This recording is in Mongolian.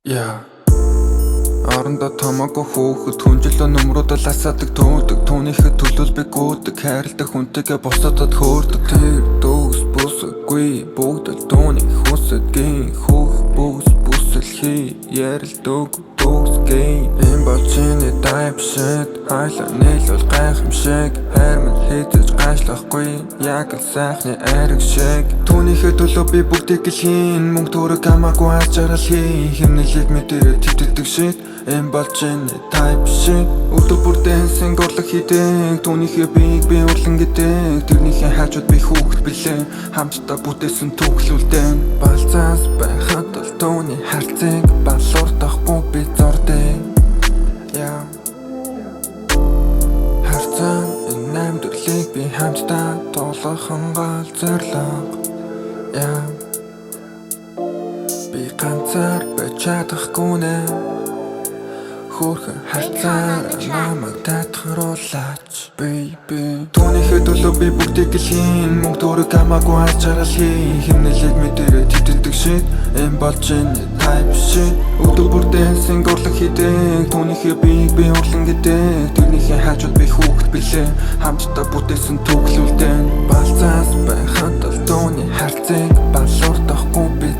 Yeah. Орондоо томоогүй хөөхөд хүнжлөө нөмрүүдэл асаадаг төөдөг. Түүнийхээ төлөөл би гүйдэг. Хайрладаг хүнтэйгээ босдод хөөрдөг. Тэр дүүс бүсгүй бүгд л түүний хүсэдгийн хөөх бүс бүсэлхий ярилдаг бүсгий. Эм болчихны type shit хайлаа нийлүүл гайхамшиг. Хайр минь хийдэж гайшлахгүй яг л сайхны айраг шиг. Түүнийхээ төлөө би бүгдийг л хийн. Мөнгө төрөг хамаагүй аз жаргал хийн. Химнэлийг мэдэрэ твитдэг shit. Эм болчихны type shit. Өдөр бүр дэнсинг урлаг хийдэг. Түүнийхээ биеийг би урлан гэдэг. Тэрнийхээ хажууд би хүүхэд билээ. Хамтдаа бүтээсэн түүхлүүлдэг. Балцаас байхад л түүний харцыг балуурдахгүй би зордыг. Харцаа энэ амьдралыг би хамтдаа тулгахан гал зорилго. Би ганцаар байж чадахгүй нэ. Хөөрхөн харцаар намайг татгаруулаач baby. Түүнийхээ төлөө би бүгдийг л хийн. Мөнгө төрөг хамаагүй аз жаргал хийн. Химнэлийг мэдэрэ твитдэг shit. Эм болчихны type shit. Өдөр бүр дэнсинг урлаг хийдэг. Түүнийхээ биеийг би урлан гэдэг. Тэрнийхээ хажууд би хүүхэд билээ. Хамтдаа бүтээсэн түүхлүүлдэг. Балцаас байхад л түүний харцыг балуурдахгүй би